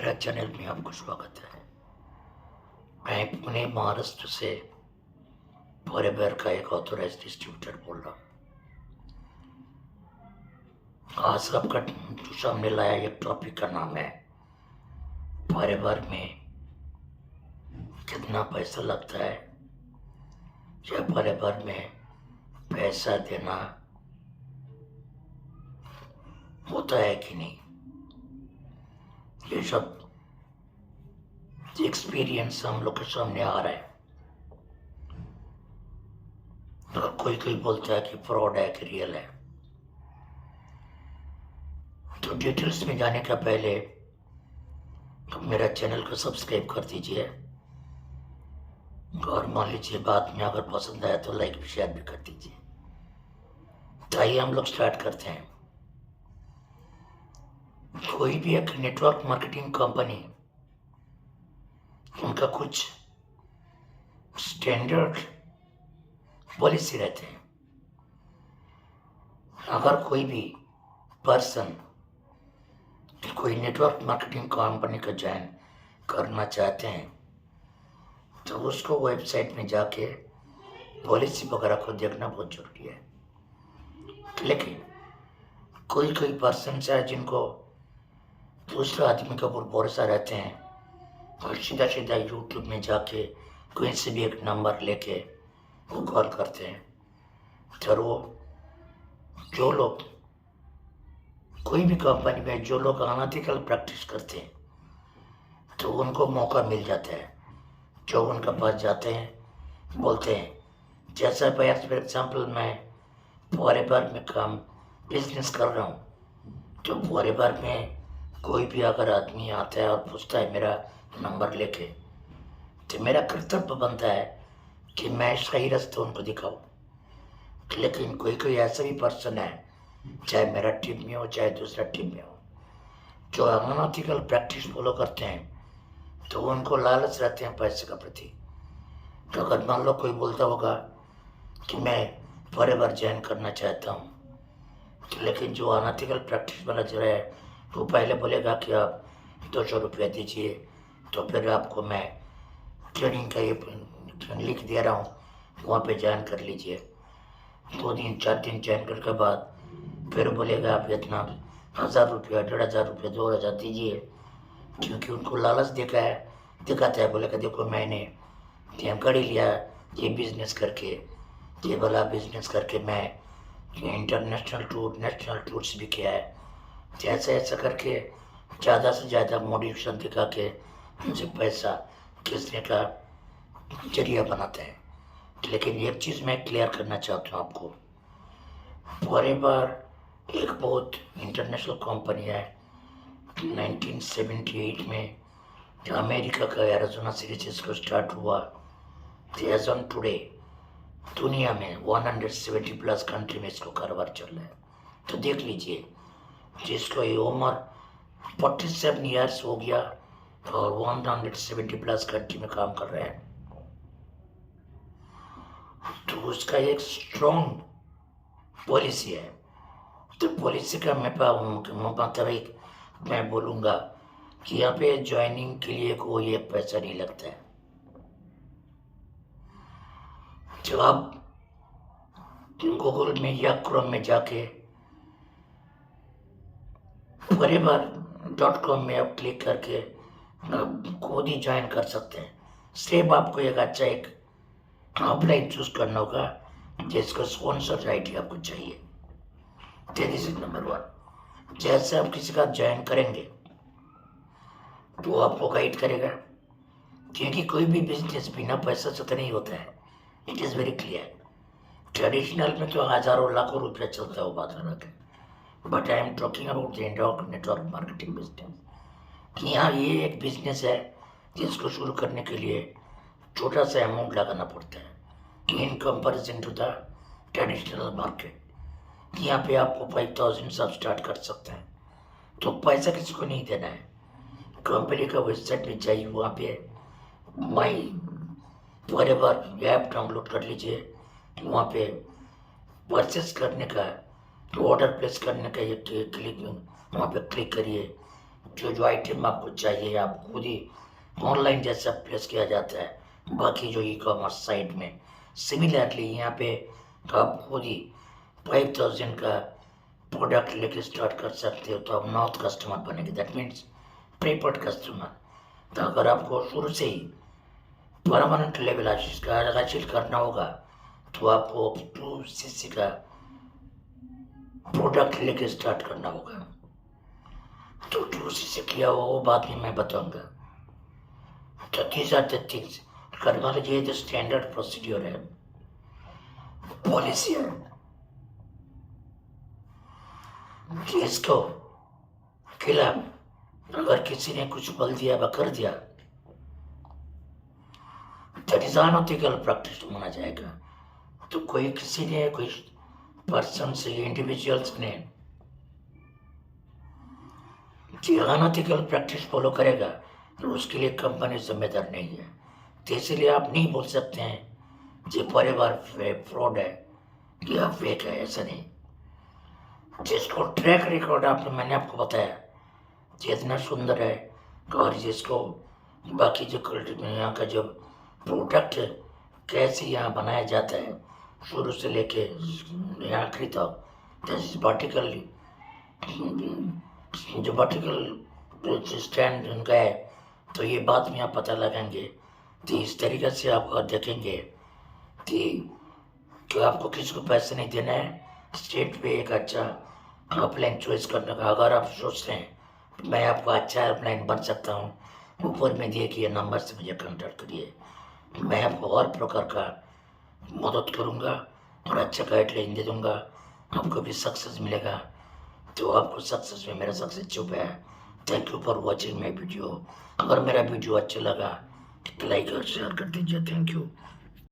मेरा चैनल में आपको स्वागत है। मैं पुणे महाराष्ट्र से फॉरएवर का एक ऑथोराइज डिस्ट्रीब्यूटर बोल रहा हूँ। आज आपका जो सामने लाया एक टॉपिक का नाम है फॉरएवर में कितना पैसा लगता है या फॉरएवर में पैसा देना होता है कि नहीं। ये सब एक्सपीरियंस हम लोग के सामने आ रहा है। और कोई कोई बोलता है कि फ्रॉड है कि रियल है। तो डिटेल्स में जाने का पहले तो मेरा चैनल को सब्सक्राइब कर दीजिए और मान लीजिए बात में अगर पसंद आया तो लाइक भी शेयर भी कर दीजिए। तो आइए हम लोग स्टार्ट करते हैं। कोई भी एक नेटवर्क मार्केटिंग कंपनी, उनका कुछ स्टैंडर्ड पॉलिसी रहते हैं। अगर कोई भी पर्सन कोई नेटवर्क मार्केटिंग कंपनी का ज्वाइन करना चाहते हैं तो उसको वेबसाइट में जाके पॉलिसी वगैरह को देखना बहुत जरूरी है। लेकिन कोई कोई पर्सन है जिनको दूसरे आदमी के ऊपर भरोसा रहते हैं और सीधा सीधा यूट्यूब में जाके कोई से भी एक नंबर लेके वो कॉल करते हैं। तो वो जो लोग कोई भी कंपनी में जो लोग अनएथिकल प्रैक्टिस करते हैं तो उनको मौका मिल जाता है। जो उनके पास जाते हैं बोलते हैं, जैसा फॉर एग्जाम्पल मैं फॉरएवर में काम बिजनेस कर रहा हूँ, तो फॉरएवर में कोई भी अगर आदमी आता है और पूछता है मेरा नंबर लेके, तो मेरा कर्तव्य बनता है कि मैं सही रास्ते उनको दिखाऊं। लेकिन कोई कोई ऐसा भी पर्सन है, चाहे मेरा टीम में हो चाहे दूसरा टीम में हो, जो अनएथिकल प्रैक्टिस फॉलो करते हैं तो उनको लालच रहते हैं पैसे का प्रति। तो अगर मान लो कोई बोलता होगा कि मैं फॉरएवर ज्वाइन करना चाहता हूँ, लेकिन जो अनएथिकल प्रैक्टिस वाला जो है वो पहले बोलेगा कि आप 200 रुपया दीजिए तो फिर आपको मैं ट्रेनिंग का ये लिख दे रहा हूँ, वहाँ पे ज्वाइन कर लीजिए। 2 दिन 4 दिन ज्वाइन करने के बाद फिर बोलेगा आप इतना 1000 रुपया 1500 रुपया 2000 दीजिए, क्योंकि उनको लालच दिखाता है। बोलेगा देखो मैंने ये कर ही लिया, ये बिजनेस करके, ये वाला बिजनेस करके मैं इंटरनेशनल टूर नेशनल टूर्स भी किया है। ऐसा ऐसा करके ज़्यादा से ज़्यादा मोटिवेशन दिखा के उनसे पैसा खींचने का जरिया बनाते हैं। लेकिन एक चीज़ मैं क्लियर करना चाहता हूँ आपको, फॉरएवर एक बहुत इंटरनेशनल कंपनी है। 1978 में जो अमेरिका का एरिज़ोना सीरीज इसको स्टार्ट हुआ, एज ऑन टुडे दुनिया में 170 प्लस कंट्री में इसको कारोबार चल रहा है। तो देख लीजिए, जिसको ये उम्र 47 ईयर्स हो गया और 170 प्लस कंट्री में काम कर रहे हैं, तो उसका एक स्ट्रॉन्ग पॉलिसी है। तो पॉलिसी का मतलब मैं बोलूँगा कि यहाँ पे ज्वाइनिंग के लिए कोई एक पैसा नहीं लगता है। जब आप गूगल में या क्रोम में जाके फॉरएवर.com में आप क्लिक करके आप खुद ही ज्वाइन कर सकते हैं। सिर्फ आपको एक अच्छा एक ऑफलाइन चूज करना होगा जिसको स्पॉन्सर आईडी आपको चाहिए। This is number 1। जैसे आप किसी का ज्वाइन करेंगे तो आपको गाइड करेगा, क्योंकि कोई भी बिजनेस बिना पैसा से तो नहीं होता है। It is very clear. Traditional में तो हज़ारों लाखों रुपया चलता है, वो बात अलग है। But I am talking about the network marketing business. यहाँ ये एक बिजनेस है जिसको शुरू करने के लिए छोटा सा अमाउंट लगाना पड़ता है in comparison to the traditional market. यहाँ पे आपको 5000 से आप स्टार्ट कर सकते हैं। तो पैसा किसी को नहीं देना है। कंपनी का वेबसाइट में जाइए, वहाँ पे माई फॉरएवर ऐप डाउनलोड कर लीजिए। वहाँ पे परचेस करने का, ऑर्डर प्लेस करने का ये क्लिक, वहाँ पे क्लिक करिए। जो जो आइटम आपको चाहिए आप खुद ही ऑनलाइन जैसा प्लेस किया जाता है बाकी जो ई कॉमर्स साइट में, सिमिलरली यहाँ पे आप खुद ही 5000 का प्रोडक्ट लेके स्टार्ट कर सकते हो, तो आप नॉर्थ कस्टमर बनेंगे, दैट मीन्स प्रीफर्ड कस्टमर। तो अगर आपको शुरू से ही परमानेंट लेवल अचीव करना होगा तो आपको 2cc का प्रोडक्ट लेके स्टार्ट करना होगा। तो 2cc किया वो बाद में मैं बताऊंगा। तो these are the things, करवा लीजिए, जो स्टैंडर्ड प्रोसीड्योर है, पॉलिसी है कि इसको खिलाफ अगर किसी ने कुछ बोल दिया व कर दिया, दैट इज अनएथिकल प्रैक्टिस माना जाएगा। तो कोई किसी ने कोई पर्सन से इंडिविजुअल्स ने अनएथिकल प्रैक्टिस फॉलो करेगा तो उसके लिए कंपनी जिम्मेदार नहीं है। तो इसलिए आप नहीं बोल सकते हैं ये परिवार फ्रॉड है या फेक है, ऐसा नहीं। जिसको ट्रैक रिकॉर्ड आपने मैंने आपको बताया ये इतना सुंदर है, और जिसको बाकी जो यहाँ का जो प्रोडक्ट कैसे यहाँ बनाया जाता है शुरू से लेके आखिरी तक, वर्टिकली जो वर्टिकल स्टैंड उनका है, तो ये बाद में आप पता लगाएंगे। तो इस तरीके से आप देखेंगे कि आपको किसी को पैसे नहीं देना है, स्टेट पे एक अच्छा हेल्पलाइन चॉइस करने का। अगर आप सोचते हैं तो मैं आपको अच्छा हेल्पलाइन बन सकता हूँ, ऊपर में दिए कि ये नंबर से मुझे कॉन्टैक्ट करिए, मैं आपको हर प्रकार का मदद करूँगा और अच्छा गाइडलाइन दे दूँगा, आपको भी सक्सेस मिलेगा। तो आपको सक्सेस में मेरा सक्सेस छुपा है। Thank you for watching my video. अगर मेरा वीडियो अच्छा लगा तो लाइक और शेयर कर दीजिए। Thank you.